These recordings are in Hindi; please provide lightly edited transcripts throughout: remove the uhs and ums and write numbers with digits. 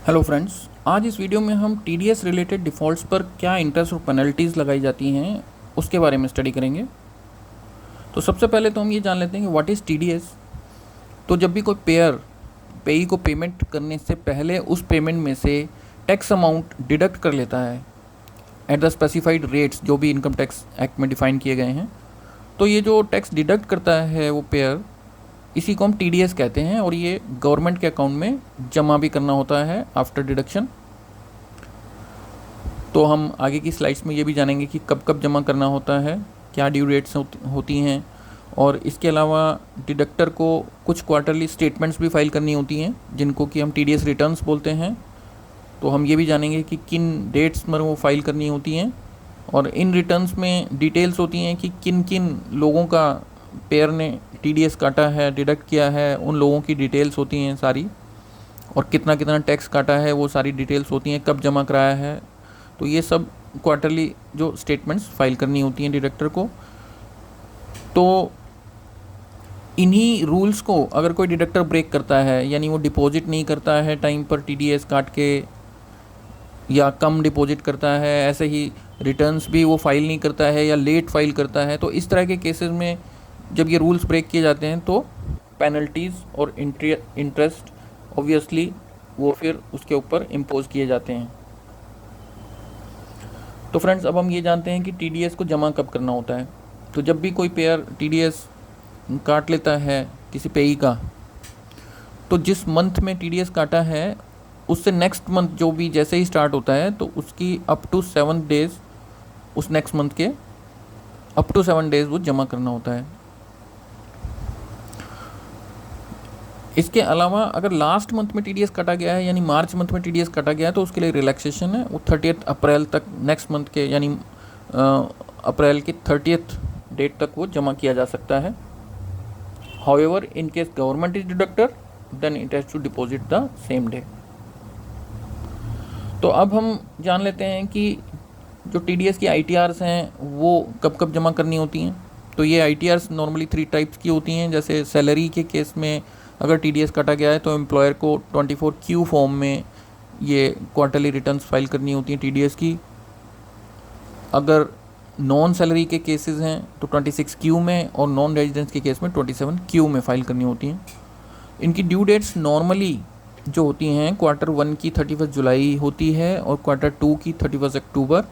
हेलो फ्रेंड्स, आज इस वीडियो में हम टीडीएस रिलेटेड डिफ़ॉल्ट्स पर क्या इंटरेस्ट और पेनल्टीज़ लगाई जाती हैं उसके बारे में स्टडी करेंगे। तो सबसे पहले तो हम ये जान लेते हैं कि व्हाट इज़ टीडीएस। तो जब भी कोई पेई को पेमेंट करने से पहले उस पेमेंट में से टैक्स अमाउंट डिडक्ट कर लेता है एट द स्पेसिफाइड रेट्स जो भी इनकम टैक्स एक्ट में डिफ़ाइन किए गए हैं, तो ये जो टैक्स डिडक्ट करता है वो पेयर, इसी को हम टीडीएस कहते हैं और ये गवर्नमेंट के अकाउंट में जमा भी करना होता है आफ्टर डिडक्शन। तो हम आगे की स्लाइड्स में ये भी जानेंगे कि कब कब जमा करना होता है, क्या ड्यू डेट्स होती हैं, और इसके अलावा डिडक्टर को कुछ क्वार्टरली स्टेटमेंट्स भी फाइल करनी होती हैं जिनको कि हम टीडीएस रिटर्न्स बोलते हैं। तो हम ये भी जानेंगे कि किन डेट्स पर वो फाइल करनी होती हैं, और इन रिटर्न्स में डिटेल्स होती हैं कि किन किन लोगों का पेयर ने टीडीएस काटा है, डिडक्ट किया है, उन लोगों की डिटेल्स होती हैं सारी, और कितना कितना टैक्स काटा है वो सारी डिटेल्स होती हैं, कब जमा कराया है। तो ये सब क्वार्टरली जो स्टेटमेंट्स फाइल करनी होती हैं डिडक्टर को। तो इन्हीं रूल्स को अगर कोई डिडक्टर ब्रेक करता है, यानी वो डिपॉजिट नहीं करता है टाइम पर टीडीएस काट के, या कम डिपॉजिट करता है, ऐसे ही रिटर्न्स भी वो फाइल नहीं करता है या लेट फाइल करता है, तो इस तरह के केसेस में जब ये रूल्स ब्रेक किए जाते हैं तो पेनल्टीज़ और इंटरेस्ट ऑब्वियसली वो फिर उसके ऊपर इम्पोज किए जाते हैं। तो फ्रेंड्स, अब हम ये जानते हैं कि टीडीएस को जमा कब करना होता है। तो जब भी कोई पेयर टीडीएस काट लेता है किसी पेई का, तो जिस मंथ में टीडीएस काटा है उससे नेक्स्ट मंथ जो भी जैसे ही स्टार्ट होता है तो उसकी अप टू 7 डेज़, उस नेक्स्ट मंथ के अप टू 7 डेज़ वो जमा करना होता है। इसके अलावा अगर लास्ट मंथ में टीडीएस काटा गया है, यानी मार्च मंथ में टीडीएस काटा गया है, तो उसके लिए रिलैक्सेशन है, वो 30 अप्रैल तक, नेक्स्ट मंथ के यानी अप्रैल की 30 डेट तक वो जमा किया जा सकता है। However in case government is deductor then it has to deposit the same day. तो अब हम जान लेते हैं कि जो टीडीएस की आईटीआर्स हैं वो कब कब जमा करनी होती हैं। तो ये आईटीआर्स नॉर्मली 3 टाइप्स की होती हैं। जैसे सैलरी के केस में अगर टीडीएस काटा गया है तो एम्प्लॉयर को 24Q फॉर्म में ये क्वार्टरली रिटर्न्स फाइल करनी होती हैं टीडीएस की। अगर नॉन सैलरी के केसेस हैं तो 26Q में, और नॉन रेजिडेंस के केस में 27Q में फाइल करनी होती हैं। इनकी ड्यू डेट्स नॉर्मली जो होती हैं Q1 की 31 जुलाई होती है, और Q2 की 31 अक्टूबर,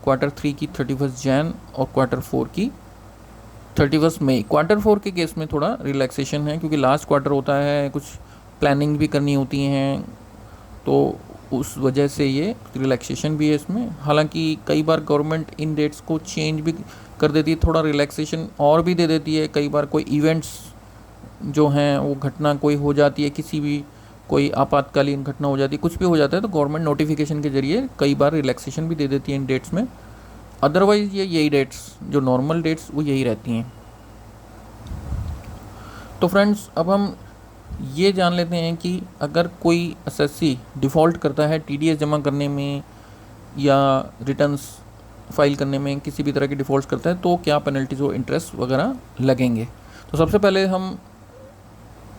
Q3 की 31 जैन, और Q4 की 31 मई। Q4 के केस में थोड़ा रिलैक्सेशन है क्योंकि लास्ट क्वार्टर होता है, कुछ प्लानिंग भी करनी होती हैं, तो उस वजह से ये रिलैक्सेशन भी है इसमें। हालांकि कई बार गवर्नमेंट इन डेट्स को चेंज भी कर देती है, थोड़ा रिलैक्सेशन और भी दे देती है। कई बार कोई इवेंट्स जो हैं वो घटना कोई हो जाती है, किसी भी कोई आपातकालीन घटना हो जाती है, कुछ भी हो जाता है, तो गवर्नमेंट नोटिफिकेशन के जरिए कई बार रिलैक्सेशन भी दे देती है इन डेट्स में। अदरवाइज़ ये यही डेट्स, जो नॉर्मल डेट्स, वो यही रहती हैं। तो फ्रेंड्स, अब हम ये जान लेते हैं कि अगर कोई एसएससी डिफ़ॉल्ट करता है टीडीएस जमा करने में या रिटर्न्स फाइल करने में, किसी भी तरह के डिफ़ॉल्ट करता है, तो क्या पेनल्टीज और इंटरेस्ट वगैरह लगेंगे। तो सबसे पहले हम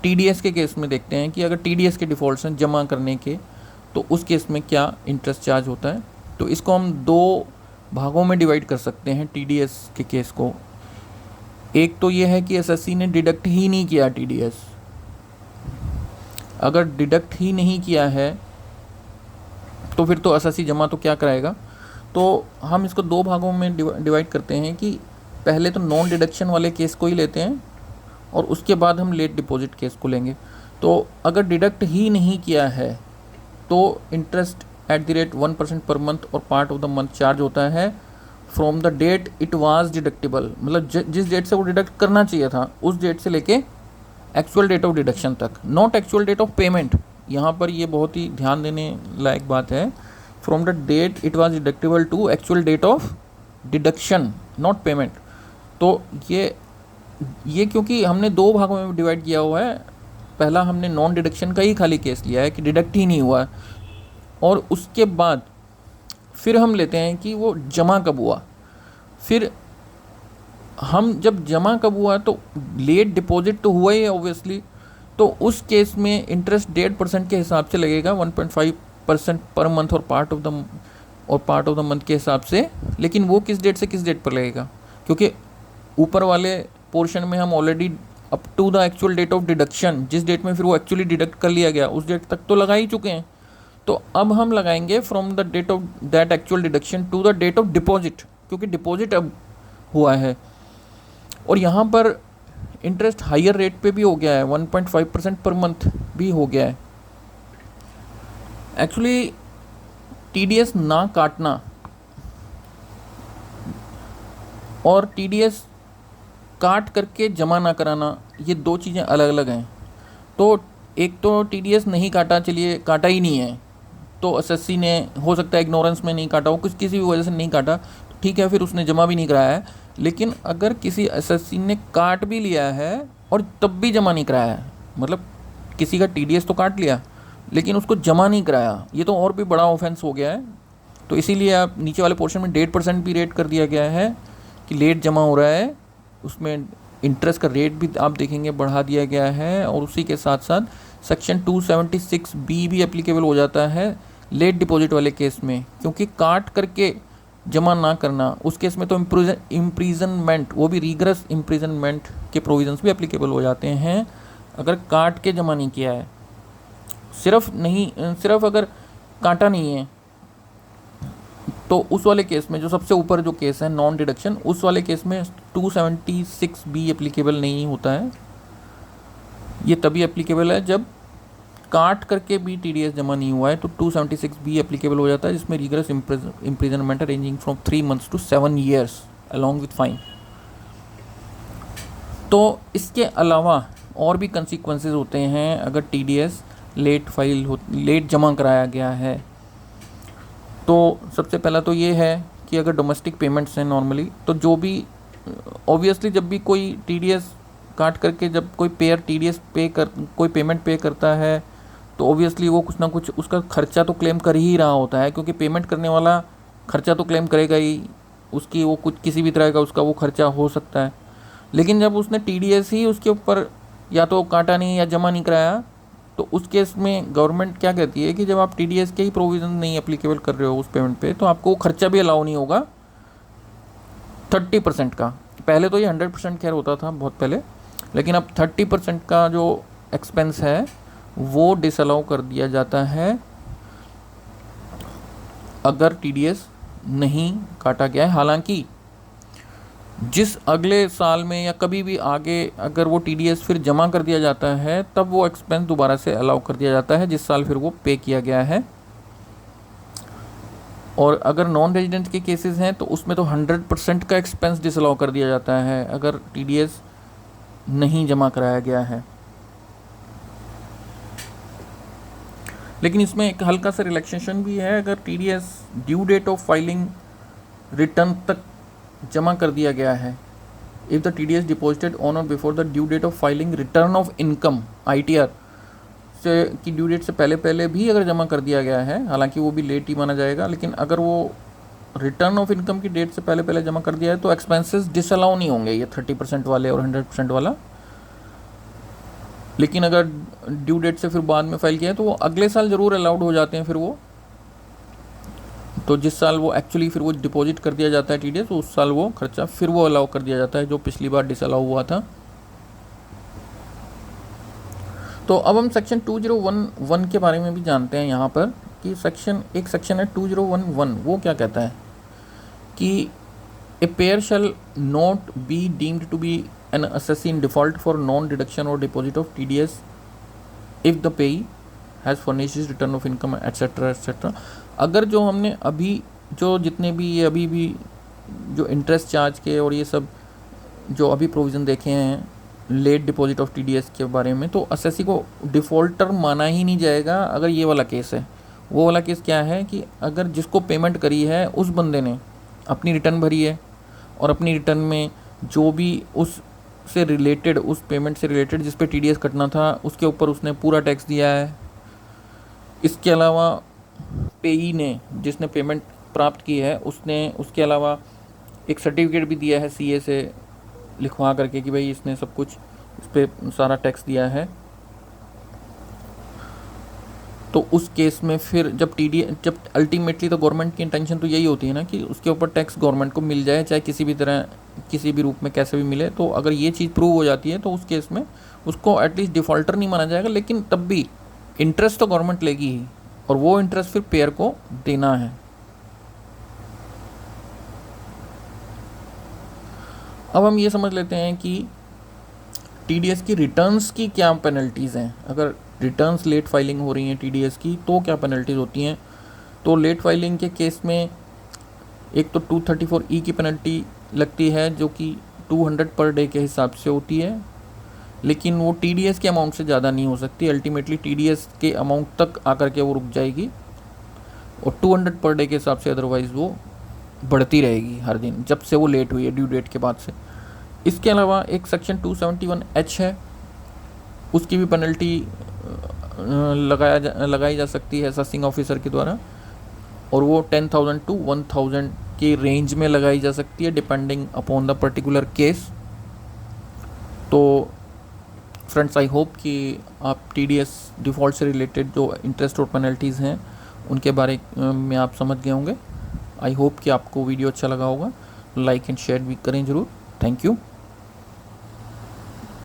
टीडीएस के केस में देखते हैं कि अगर टीडीएस के डिफ़ॉल्ट्स हैं जमा करने के, तो उस केस में क्या इंटरेस्ट चार्ज होता है। तो इसको हम 2 भागों में डिवाइड कर सकते हैं टीडीएस के केस को। एक तो ये है कि एसएससी ने डिडक्ट ही नहीं किया टीडीएस। अगर डिडक्ट ही नहीं किया है तो फिर तो एसएससी जमा तो क्या कराएगा। तो हम इसको 2 भागों में डिवाइड करते हैं कि पहले तो नॉन डिडक्शन वाले केस को ही लेते हैं, और उसके बाद हम लेट डिपॉजिट केस को लेंगे। तो अगर डिडक्ट ही नहीं किया है तो इंटरेस्ट एट द रेट 1% पर मंथ और part of the month charge होता है from the date it was deductible. मतलब जिस डेट से वो डिडक्ट करना चाहिए था उस डेट से लेके एक्चुअल डेट ऑफ डिडक्शन तक, not actual date of payment. यहाँ पर ये बहुत ही ध्यान देने लायक बात है, from the date it was deductible to actual date of deduction, not payment. तो ये क्योंकि हमने 2 भागों में डिवाइड किया हुआ है, पहला हमने नॉन डिडक्शन का ही खाली केस लिया है कि डिडक्ट ही नहीं हुआ, और उसके बाद फिर हम लेते हैं कि वो जमा कब हुआ। फिर हम जब जमा कब हुआ तो लेट डिपॉजिट तो हुआ ही है ऑब्वियसली, तो उस केस में इंटरेस्ट 1.5% के हिसाब से लगेगा, 1.5 8% पर मंथ और पार्ट ऑफ द मंथ के हिसाब से। लेकिन वो किस डेट से किस डेट पर लगेगा, क्योंकि ऊपर वाले पोर्शन में हम already up to the actual date of deduction, जिस डेट में फिर वो एक्चुअली डिडक्ट कर लिया गया उस डेट तक तो लगा ही चुके हैं। तो अब हम लगाएंगे from the date of that actual deduction to the date of deposit, क्योंकि डिपॉजिट अब हुआ है। और यहाँ पर इंटरेस्ट हायर रेट पे भी हो गया है, 1.5% पर मंथ भी हो गया है। एक्चुअली टीडीएस ना काटना और टीडीएस काट करके जमा ना कराना, ये दो चीज़ें अलग अलग हैं। तो एक तो टीडीएस नहीं काटा, चलिए काटा ही नहीं है, तो एसएससी ने हो सकता है इग्नोरेंस में नहीं काटा हो, कुछ किसी भी वजह से नहीं काटा, तो ठीक है, फिर उसने जमा भी नहीं कराया है। लेकिन अगर किसी एसएससी ने काट भी लिया है और तब भी जमा नहीं कराया है, मतलब किसी का टीडीएस तो काट लिया लेकिन उसको जमा नहीं कराया, ये तो और भी बड़ा ऑफेंस हो गया है। तो इसीलिए आप नीचे वाले पोर्शन में 1.5% भी रेट कर दिया गया है कि लेट जमा हो रहा है, उसमें इंटरेस्ट का रेट भी आप देखेंगे बढ़ा दिया गया है। और उसी के साथ साथ सेक्शन 276B भी एप्लीकेबल हो जाता है लेट डिपॉजिट वाले केस में, क्योंकि काट करके जमा ना करना उस केस में तो इम्प्रीजनमेंट, वो भी रीगरस इम्प्रीजनमेंट के प्रोविजंस भी एप्लीकेबल हो जाते हैं अगर काट के जमा नहीं किया है। सिर्फ अगर काटा नहीं है तो उस वाले केस में, जो सबसे ऊपर जो केस है नॉन डिडक्शन, उस वाले केस में 276B एप्लीकेबल नहीं होता है। ये तभी एप्लीकेबल है जब काट करके भी टीडीएस जमा नहीं हुआ है, तो 276B एप्लीकेबल हो जाता है, जिसमें rigorous imprisonment ranging from 3 months to 7 years along with fine. तो इसके अलावा और भी कंसिक्वेंसेस होते हैं अगर टीडीएस लेट जमा कराया गया है। तो सबसे पहला तो ये है कि अगर डोमेस्टिक पेमेंट्स हैं नॉर्मली, तो जो भी ऑब्वियसली जब भी कोई टीडीएस काट करके जब कोई पेयर टीडीएस कोई पेमेंट पे करता है, तो ऑब्वियसली वो कुछ ना कुछ उसका खर्चा तो क्लेम कर ही रहा होता है, क्योंकि पेमेंट करने वाला खर्चा तो क्लेम करेगा ही, उसकी वो कुछ किसी भी तरह का उसका वो खर्चा हो सकता है। लेकिन जब उसने टीडीएस ही उसके ऊपर या तो काटा नहीं या जमा नहीं कराया, तो उस केस में गवर्नमेंट क्या कहती है कि जब आप टीडीएस के ही प्रोविज़न नहीं एप्लीकेबल कर रहे हो उस पेमेंट पे, तो आपको वो खर्चा भी अलाउ नहीं होगा 30% का। पहले तो ये 100% खैर होता था बहुत पहले, लेकिन अब 30% का जो एक्सपेंस है वो डिसअलाउ कर दिया जाता है अगर टीडीएस नहीं काटा गया है। हालांकि जिस अगले साल में या कभी भी आगे अगर वो टीडीएस फिर जमा कर दिया जाता है, तब वो एक्सपेंस दोबारा से अलाउ कर दिया जाता है जिस साल फिर वो पे किया गया है। और अगर नॉन रेजिडेंट के केसेस हैं तो उसमें तो 100% का एक्सपेंस डिसअलाउ कर दिया जाता है अगर टीडीएस नहीं जमा कराया गया है। लेकिन इसमें एक हल्का सा रिलैक्सेशन भी है, अगर TDS due date of filing return तक जमा कर दिया गया है, if the TDS deposited on और before the due date of filing return of income ITR से की ड्यू डेट से पहले भी अगर जमा कर दिया गया है, हालांकि वो भी लेट ही माना जाएगा, लेकिन अगर वो रिटर्न ऑफ इनकम की डेट से पहले जमा कर दिया है तो एक्सपेंसेस डिसअलाउ नहीं होंगे, ये 30% वाले और 100% वाला। लेकिन अगर ड्यू डेट से फिर बाद में फाइल किया है तो वो अगले साल ज़रूर अलाउड हो जाते हैं फिर वो। तो जिस साल वो एक्चुअली फिर वो डिपॉजिट कर दिया जाता है टीडीएस, तो उस साल वो खर्चा फिर वो अलाउ कर दिया जाता है जो पिछली बार डिसअलाउ हुआ था। तो अब हम सेक्शन 2011 के बारे में भी जानते हैं यहाँ पर कि एक सेक्शन है 2011, वो क्या कहता है कि a payer shall not be deemed to be an assessee in default for non-deduction or deposit of TDS if the payee has furnished his return of income etc etc। अगर जो हमने अभी जो जितने भी ये अभी भी जो इंटरेस्ट चार्ज के और ये सब जो अभी प्रोविज़न देखे हैं लेट डिपॉजिट ऑफ TDS के बारे में, तो assessee को डिफ़ॉल्टर माना ही नहीं जाएगा अगर ये वाला केस है। वो वाला केस क्या है कि अगर जिसको पेमेंट करी है उस बंदे ने अपनी रिटर्न भरी है और अपनी रिटर्न में जो भी उस पेमेंट से रिलेटेड जिस पे टीडीएस कटना था उसके ऊपर उसने पूरा टैक्स दिया है। इसके अलावा पेई ने जिसने पेमेंट प्राप्त की है उसने उसके अलावा एक सर्टिफिकेट भी दिया है सीए से लिखवा करके कि भाई इसने सब कुछ इस पे सारा टैक्स दिया है। तो उस केस में फिर जब अल्टीमेटली तो गवर्नमेंट की इंटेंशन तो यही होती है ना कि उसके ऊपर टैक्स गवर्नमेंट को मिल जाए, चाहे किसी भी तरह किसी भी रूप में कैसे भी मिले। तो अगर ये चीज़ प्रूव हो जाती है तो उस केस में उसको एटलीस्ट डिफ़ॉल्टर नहीं माना जाएगा, लेकिन तब भी इंटरेस्ट तो गवर्नमेंट लेगी ही, और वो इंटरेस्ट फिर पेयर को देना है। अब हम ये समझ लेते हैं कि टीडीएस की रिटर्न्स की क्या पेनल्टीज़ हैं। अगर रिटर्न्स लेट फाइलिंग हो रही हैं टीडीएस की तो क्या पेनल्टीज़ होती हैं। तो लेट फाइलिंग के केस में एक तो 234E की पेनल्टी लगती है, जो कि 200 पर डे के हिसाब से होती है, लेकिन वो टीडीएस के अमाउंट से ज़्यादा नहीं हो सकती। अल्टीमेटली टीडीएस के अमाउंट तक आकर के वो रुक जाएगी, और 200 पर डे के हिसाब से अदरवाइज़ वो बढ़ती रहेगी हर दिन जब से वो लेट हुई है ड्यू डेट के बाद से। इसके अलावा एक सेक्शन 271H है, उसकी भी पेनल्टी लगाई जा सकती है असेसिंग ऑफिसर के द्वारा, और वो 10,000 to 1,000 के रेंज में लगाई जा सकती है depending upon the particular case. तो फ्रेंड्स, आई होप कि आप टीडीएस डिफ़ॉल्ट से रिलेटेड जो इंटरेस्ट और पेनल्टीज़ हैं उनके बारे में आप समझ गए होंगे। आई होप कि आपको वीडियो अच्छा लगा होगा। लाइक एंड शेयर भी करें ज़रूर। Thank you.